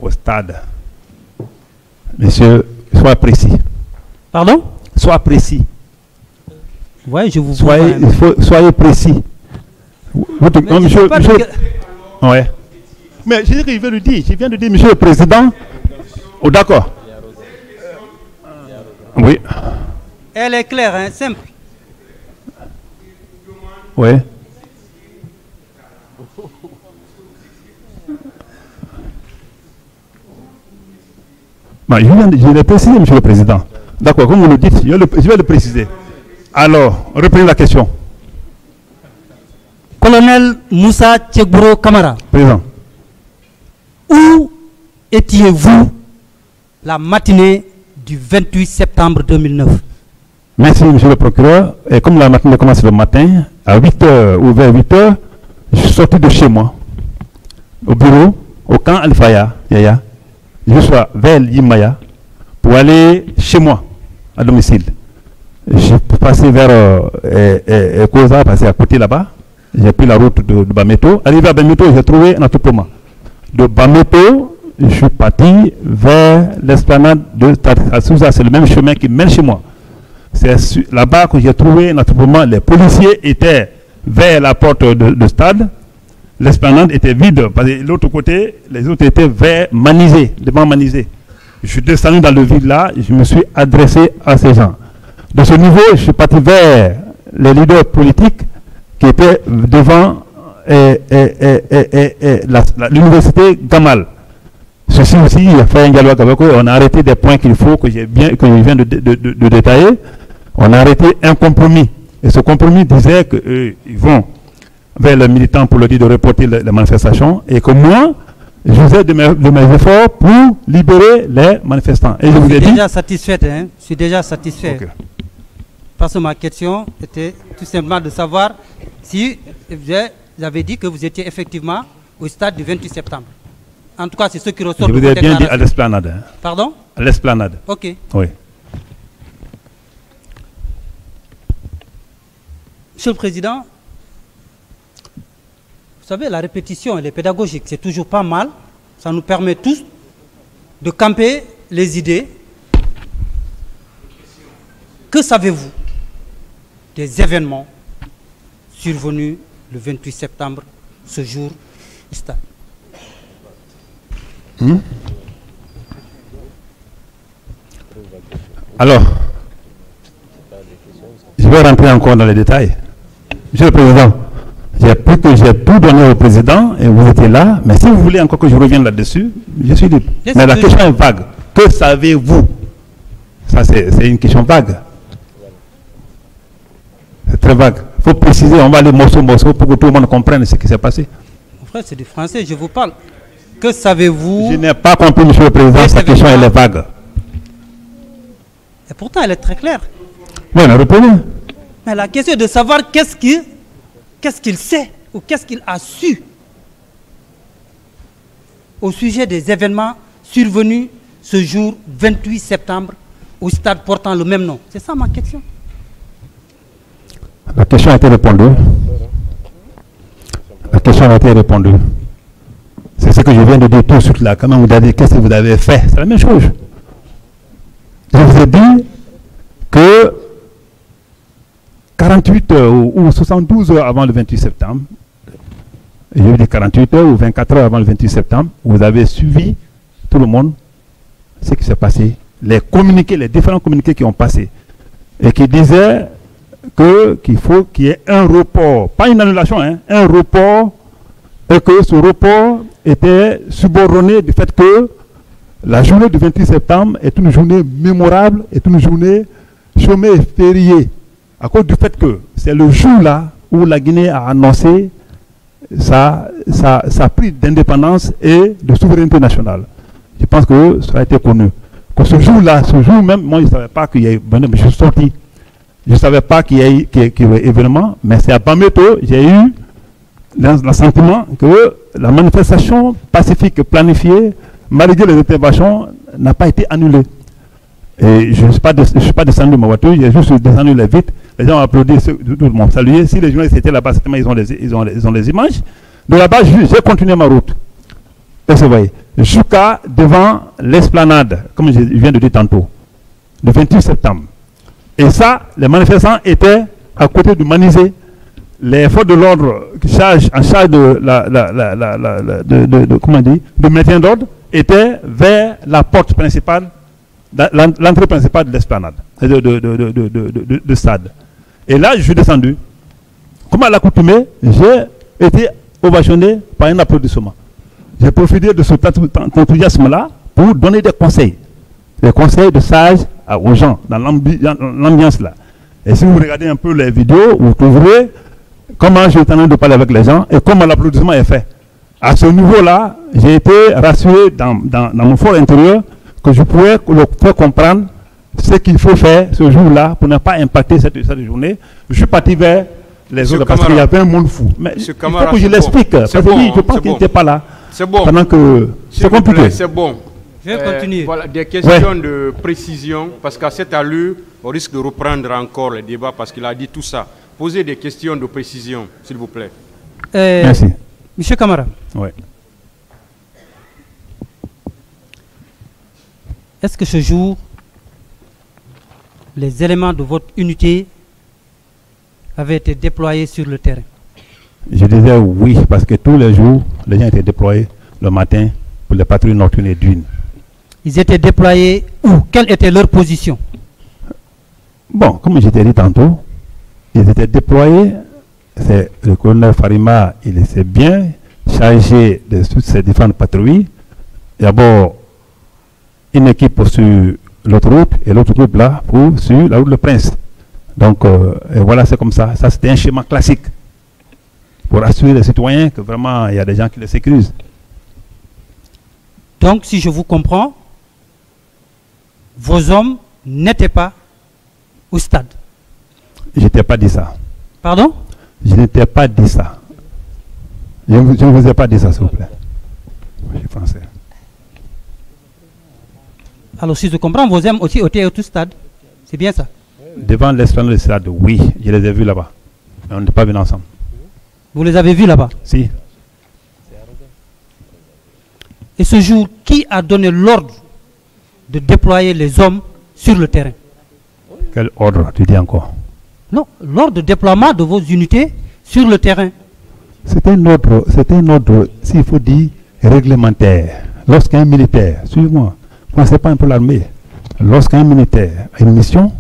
Au stade. Monsieur, sois précis. Pardon? Sois précis. Oui, je vous vois. Soyez précis. Non, monsieur. Ouais. Mais je viens de dire, monsieur le président. Oh, d'accord. Oui. Elle est claire, hein, simple. Oui. Bah, je l'ai précisé, monsieur le président. D'accord, comme vous le dites, je vais le préciser. Alors, reprenez la question. Colonel Moussa Tchekbro Kamara. Président. Où étiez-vous la matinée du 28 septembre 2009? Merci, monsieur le procureur. Et comme la matinée commence le matin, à 8h ou vers 8h, je suis sorti de chez moi, au bureau, au camp Alfaya, Yaya. Je suis vers l'Imaya pour aller chez moi, à domicile. J'ai passé vers Koza, passé à côté là-bas. J'ai pris la route de Bameto. Arrivé à Bameto, j'ai trouvé un attroupement. De Bameto, je suis parti vers l'esplanade de Tatsouza. C'est le même chemin qui mène chez moi. C'est là-bas que j'ai trouvé un attroupement. Les policiers étaient vers la porte de stade. L'esplanade était vide. Parce que de l'autre côté, les autres étaient vers Manizé, devant Manizé. Je suis descendu dans le vide là. Je me suis adressé à ces gens. De ce niveau, je suis parti vers les leaders politiques qui étaient devant l'université Gamal. Ceci aussi, il a fait un dialogue avec eux. On a arrêté des points qu'il faut, que je viens de détailler. On a arrêté un compromis. Et ce compromis disait qu'ils vont vers les militants pour leur dire de reporter les manifestations et que moi, je faisais de mes efforts pour libérer les manifestants. Et je vous ai dit... déjà satisfait, hein? Je suis déjà satisfait. Okay. Parce que ma question était tout simplement de savoir si vous avez dit que vous étiez effectivement au stade du 28 septembre. En tout cas, c'est ce qui ressort de votre déclaration. Je vous ai bien dit à l'esplanade. Hein. Pardon? À l'esplanade. Ok. Oui. Monsieur le Président, vous savez, la répétition, elle est pédagogique. C'est toujours pas mal. Ça nous permet tous de camper les idées. Que savez-vous des événements survenus le 28 septembre, ce jour du stade? Alors, je vais rentrer encore dans les détails. Monsieur le Président, j'ai tout donné au Président et vous étiez là, mais si vous voulez encore que je revienne là-dessus, je suis libre. Mais la question est vague. Que savez-vous? Ça, c'est une question vague. C'est très vague. Il faut préciser, on va aller morceau pour que tout le monde comprenne ce qui s'est passé. Mon frère, c'est du français, je vous parle. Que savez-vous? Je n'ai pas compris, monsieur le Président, sa question elle est vague. Et pourtant, elle est très claire. Oui, mais reprenez. Mais la question est de savoir qu'est-ce qu'il sait ou qu'est-ce qu'il a su au sujet des événements survenus ce jour 28 septembre au stade portant le même nom. C'est ça ma question. La question a été répondue. La question a été répondue. C'est ce que je viens de dire tout de suite là. Quand même, vous avez dit qu'est-ce que vous avez fait. C'est la même chose. Je vous ai dit que 48 heures ou 72 heures avant le 28 septembre, je veux dire 48 heures ou 24 heures avant le 28 septembre, vous avez suivi tout le monde ce qui s'est passé. Les communiqués, les différents communiqués qui ont passé et qui disaient qu'il faut qu'il y ait un report, pas une annulation, hein, un report, et que ce report était subordonné du fait que la journée du 28 septembre est une journée mémorable, est une journée chômée et fériée, à cause du fait que c'est le jour-là où la Guinée a annoncé sa prise d'indépendance et de souveraineté nationale. Je pense que ça a été connu. Que ce jour-là, ce jour même, moi je ne savais pas qu'il y ait... Je suis sorti. Je ne savais pas qu'il y ait événement, mais c'est à Bameto, j'ai eu le sentiment que la manifestation pacifique planifiée, malgré les interventions, n'a pas été annulée. Et je ne suis pas descendu de ma voiture, j'ai juste descendu les vitres. Les gens ont applaudi, tout m'ont salué. Si les journalistes étaient là-bas, ils ont les images. De là-bas, j'ai continué ma route. Et vous voyez, jusqu'à devant l'esplanade, comme je viens de dire tantôt, le 28 septembre. Et ça, les manifestants étaient à côté du Manizé. Les forces de l'ordre en charge de maintien d'ordre étaient vers la porte principale, l'entrée principale de l'esplanade, de stade. Et là, je suis descendu. Comme à l'accoutumée, j'ai été ovationné par un applaudissement. J'ai profité de cet enthousiasme-là pour donner des conseils de sage aux gens dans l'ambiance là. Et si vous regardez un peu les vidéos, vous trouverez comment je suis en train de parler avec les gens et comment l'applaudissement est fait. À ce niveau-là, j'ai été rassuré dans mon fort intérieur que je pouvais leur faire comprendre ce qu'il faut faire ce jour-là pour ne pas impacter cette journée. Je suis parti vers les autres parce qu'il y avait un monde fou. Mais il faut que je l'explique. Parce que je pense qu'il n'était pas là. C'est bon. Pendant que c'est compliqué. C'est bon. Je vais continuer. Voilà, des questions de précision, parce qu'à cette allure, on risque de reprendre encore le débat parce qu'il a dit tout ça. Posez des questions de précision, s'il vous plaît. Merci. Monsieur Camara. Oui. Est-ce que ce jour, les éléments de votre unité avaient été déployés sur le terrain? Je disais oui, parce que tous les jours, les gens étaient déployés le matin pour les patrouilles nocturnes et diurnes. Ils étaient déployés où? Quelle était leur position? Bon, comme je t'ai dit tantôt, ils étaient déployés. C'est le colonel Farima, il s'est bien chargé de toutes ces différentes patrouilles. D'abord, une équipe sur l'autre route et l'autre groupe là sur la route Le Prince. Donc, et voilà, c'est comme ça. Ça, c'était un schéma classique pour assurer les citoyens que vraiment il y a des gens qui les sécurisent. Donc, si je vous comprends, vos hommes n'étaient pas au stade. Je n'ai pas dit ça. Pardon? Je n'étais pas dit ça. Je ne vous ai pas dit ça, s'il vous plaît. Je suis français. Alors, si je comprends, vos hommes aussi étaient au stade. C'est bien ça? Devant l'esplanade du stade, oui. Je les ai vus là-bas. Mais on n'est pas venus ensemble. Vous les avez vus là-bas? Si. Et ce jour, qui a donné l'ordre de déployer les hommes sur le terrain? Quel ordre, tu dis encore? Non, l'ordre de déploiement de vos unités sur le terrain. C'est un ordre, s'il faut dire, réglementaire. Lorsqu'un militaire, suivez-moi, ne pensez pas un peu l'armée. Lorsqu'un militaire a une mission,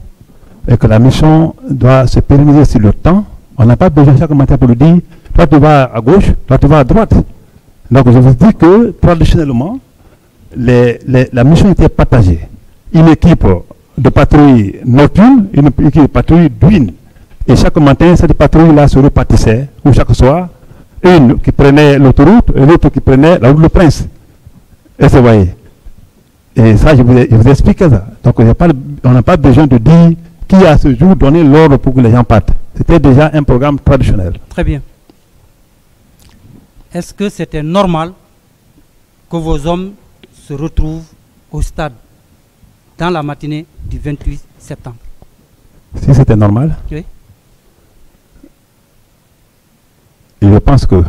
et que la mission doit se pérenniser sur le temps, on n'a pas besoin chaque matin pour lui dire, toi tu vas à gauche, toi tu vas à droite. Donc je vous dis que traditionnellement, la mission était partagée. Une équipe de patrouille nocturne, une équipe de patrouille diurne. Et chaque matin, cette patrouille-là se repartissait, ou chaque soir, une qui prenait l'autoroute et l'autre qui prenait la route Le Prince. Et vous voyez. Et ça, je vous explique ça. Donc on n'a pas besoin de dire qui a ce jour donné l'ordre pour que les gens partent. C'était déjà un programme traditionnel. Très bien. Est-ce que c'était normal que vos hommes se retrouvent au stade dans la matinée du 28 septembre? Si c'était normal, oui. Je pense que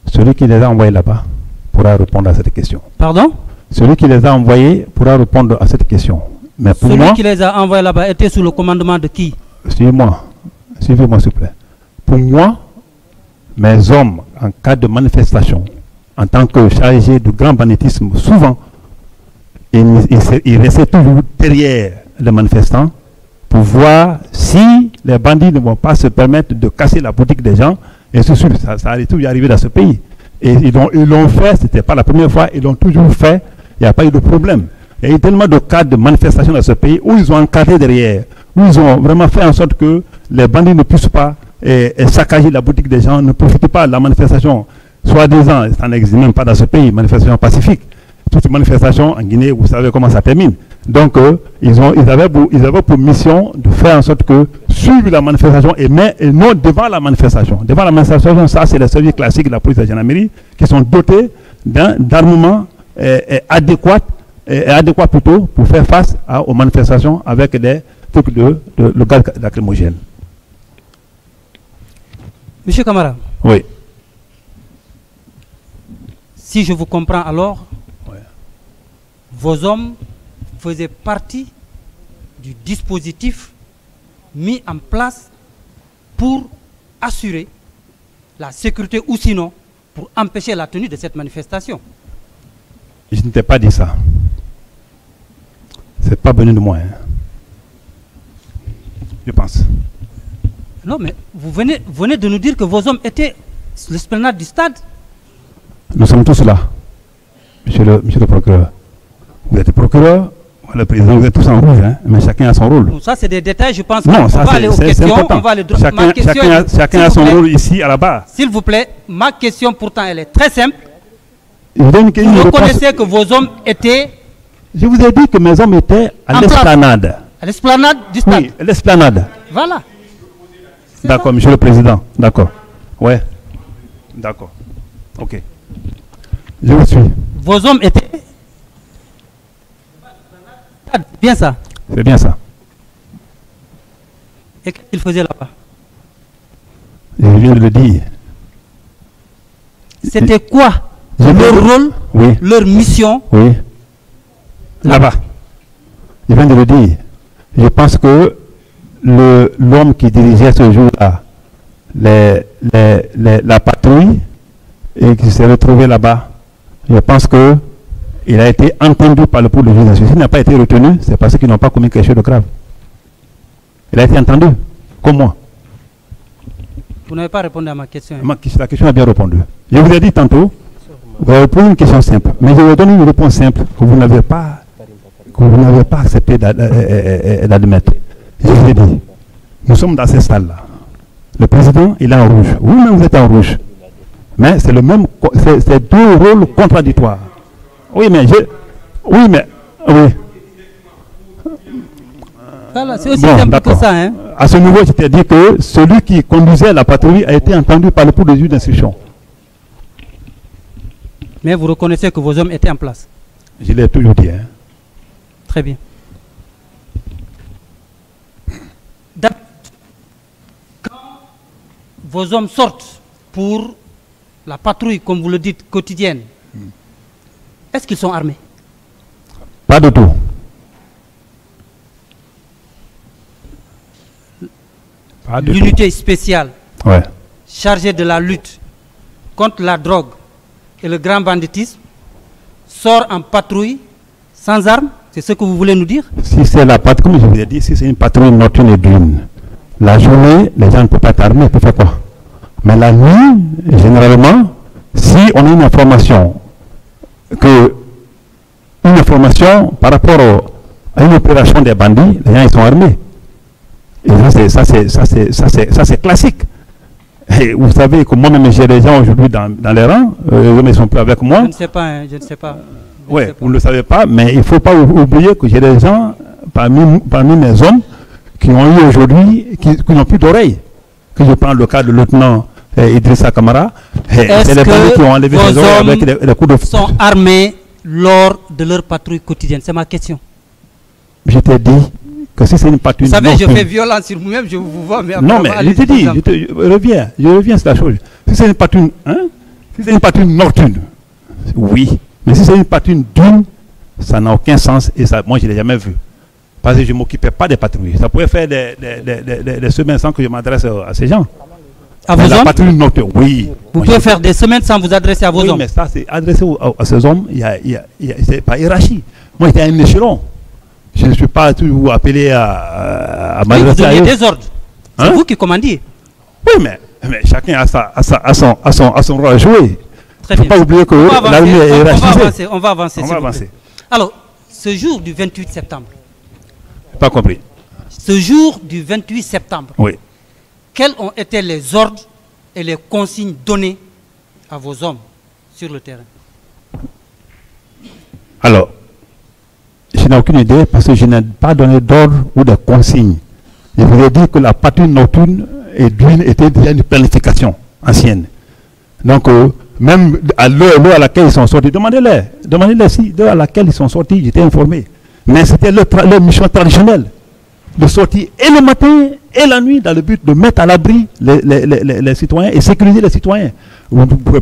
celui qui les a envoyés là-bas pourra répondre à cette question. Pardon? Celui qui les a envoyés pourra répondre à cette question. Mais pour celui moi, qui les a envoyés là-bas était sous le commandement de qui? Suivez-moi, s'il vous plaît. Pour moi, mes hommes, en cas de manifestation, en tant que chargés de grand banditisme, souvent, ils restaient toujours derrière les manifestants pour voir si les bandits ne vont pas se permettre de casser la boutique des gens. Et c'est sûr, ça allait toujours arriver dans ce pays. Et ils l'ont fait, ce n'était pas la première fois, ils l'ont toujours fait, il n'y a pas eu de problème. Il y a eu tellement de cas de manifestations dans ce pays où ils ont encadré derrière, où ils ont vraiment fait en sorte que les bandits ne puissent pas saccager la boutique des gens, ne profitent pas de la manifestation, soi-disant, ça n'existe même pas dans ce pays, manifestation pacifique. Toutes les manifestations en Guinée, vous savez comment ça termine. Donc, ils avaient pour mission de faire en sorte que suivre la manifestation et non devant la manifestation. Devant la manifestation, ça, c'est les services classiques de la police de la gendarmerie qui sont dotés d'armements adéquats adéquat plutôt pour faire face aux manifestations avec des trucs de gaz lacrymogène. Monsieur Camara. Oui. Si je vous comprends alors, Ouais. vos hommes faisaient partie du dispositif mis en place pour assurer la sécurité ou sinon pour empêcher la tenue de cette manifestation. Je ne t'ai pas dit ça. C'est pas venu de moi. Hein. Je pense. Non, mais vous venez de nous dire que vos hommes étaient sur l'esplanade du stade. Nous sommes tous là. Monsieur le procureur. Vous êtes procureur, le président, vous êtes tous en rouge, hein, mais chacun a son rôle. Bon, ça, c'est des détails, je pense Non, qu'on va aller aux questions. important. On va aller Chacun a son rôle ici à la barre. S'il vous plaît, ma question pourtant, elle est très simple. Je vous donne une Vous réponse. reconnaissez que vos hommes étaient Je vous ai dit que mes hommes étaient à l'esplanade. à l'esplanade du stade. Oui, l'esplanade. Voilà. D'accord, monsieur le président. D'accord. Ouais. D'accord. Ok. Je vous suis. Vos hommes étaient... Bien ça. C'est bien ça. Et qu'est-ce qu'ils faisaient là-bas? Je viens de le dire. C'était quoi Je viens leur de- rôle, Oui. leur mission? Oui. Là-bas. Je viens de le dire. Je pense que l'homme qui dirigeait ce jour-là, la patrouille, et qui s'est retrouvé là-bas, je pense que il a été entendu par le pôle de justice. S'il n'a pas été retenu, c'est parce qu'ils n'ont pas commis quelque chose de grave. Il a été entendu, comme moi. Vous n'avez pas répondu à ma question. La question a bien répondu. Je vous ai dit tantôt, vous avez posé une question simple, mais je vais donner une réponse simple que vous n'avez pas accepté d'admettre. Je vous ai dit, nous sommes dans ces salles-là. Le président, il est en rouge. Vous-même, vous êtes en rouge. Mais c'est le même, c'est deux rôles contradictoires. Oui, mais oui. Voilà, c'est aussi Bon, simple que d'accord. ça. Hein. À ce niveau, je t'ai dit que celui qui conduisait la patrouille a été entendu par le pôle de juge d'instruction. Mais vous reconnaissez que vos hommes étaient en place. Je l'ai toujours dit. Hein. Très bien. Quand vos hommes sortent pour la patrouille, comme vous le dites, quotidienne, est-ce qu'ils sont armés? Pas du tout. Pas du tout. L'unité spéciale Ouais. chargée de la lutte contre la drogue et le grand banditisme sort en patrouille sans armes? C'est ce que vous voulez nous dire? Si c'est la patrouille, comme je vous ai dit, si c'est une patrouille nocturne et diurne, la journée, les gens ne peuvent pas être armés, ils peuvent faire quoi? Mais la nuit, généralement, si on a une information par rapport à une opération des bandits, les gens ils sont armés. Et ça c'est classique. Et vous savez que moi-même j'ai des gens aujourd'hui dans les rangs, ils sont plus avec moi. Je ne sais pas, hein, je ne sais pas. Oui, vous ne le savez pas, mais il ne faut pas oublier que j'ai des gens parmi mes hommes qui ont eu aujourd'hui, qui n'ont plus d'oreilles. Que je prends le cas de lieutenant Idrissa Kamara, c'est les bandits qui ont enlevé les oreilles avec des coups de feu. Sont armés lors de leur patrouille quotidienne? C'est ma question. Je t'ai dit que si c'est une patrouille Vous savez, je nocturne- fais violence sur vous-même, je vous vois, mais Non, mais je te dis, je reviens sur la chose. Si c'est une patrouille, si c'est une patrouille nocturne, oui. Mais si c'est une patrouille diurne, ça n'a aucun sens et ça, moi je ne l'ai jamais vu. Parce que je ne m'occupais pas des patrouilles. Ça pouvait faire des semaines sans que je m'adresse à ces gens. À Mais vos la hommes? patrouille nocturne, oui. Vous Moi, pouvez je- faire des semaines sans vous adresser à vos oui, hommes? mais ça, c'est adressé à ces hommes, c'est pas hiérarchie. Moi, j'étais à un échelon. Je ne suis pas toujours appelé à Oui, vous m'adresser à donniez eux. des ordres. C'est Hein? vous qui commandiez. Oui, mais chacun a son rôle à jouer. Très Il ne faut bien. pas oublier que On va avancer, l'armée est hiérarchisée. on va avancer. On s'il va vous plaît. avancer. Alors, ce jour du 28 septembre, Pas compris. ce jour du 28 septembre, Oui. quels ont été les ordres et les consignes données à vos hommes sur le terrain? Alors, je n'ai aucune idée parce que je n'ai pas donné d'ordre ou de consignes. Je vous ai dit que la patrouille nocturne et diurne était déjà une planification ancienne. Donc, Même à l'heure à laquelle ils sont sortis, demandez-les si l'heure à laquelle ils sont sortis, j'étais informé. Mais c'était leur mission traditionnelle de sortir et le matin et la nuit dans le but de mettre à l'abri les citoyens et sécuriser les citoyens.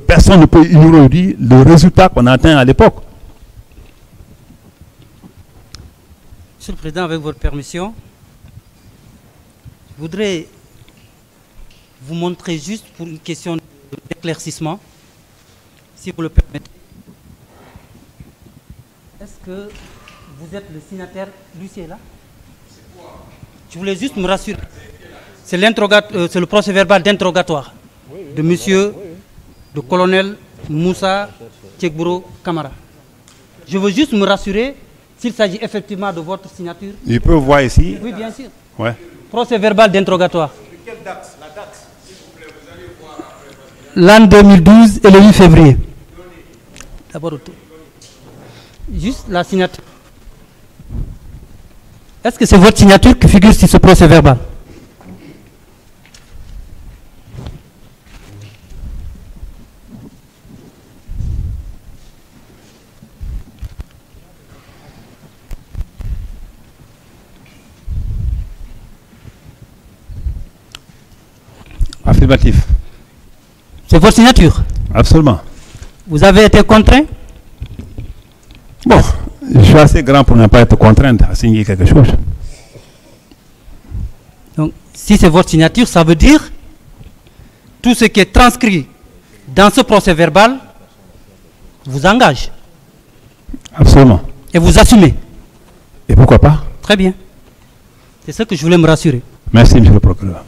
Personne ne peut ignorer le résultat qu'on a atteint à l'époque. Monsieur le Président, avec votre permission, je voudrais vous montrer juste pour une question d'éclaircissement, si vous le permettez. Est-ce que vous êtes le signataire? Lucie est là? Je voulais juste me rassurer. C'est le procès verbal d'interrogatoire de monsieur, le colonel Moussa Tchekbouro Kamara. Je veux juste me rassurer s'il s'agit effectivement de votre signature. Il peut voir ici. Oui, bien sûr. Ouais. Procès verbal d'interrogatoire. Quelle date? La date, s'il vous plaît, vous allez voir après. L'an 2012 et le 8 février. D'abord, juste la signature. Est-ce que c'est votre signature qui figure sur ce procès verbal? Affirmatif. C'est votre signature? Absolument. Vous avez été contraint? Bon, je suis assez grand pour ne pas être contraint à signer quelque chose. Donc, si c'est votre signature, ça veut dire tout ce qui est transcrit dans ce procès verbal vous engage. Absolument. Et vous assumez. Et pourquoi pas? Très bien. C'est ça que je voulais me rassurer. Merci, monsieur le procureur.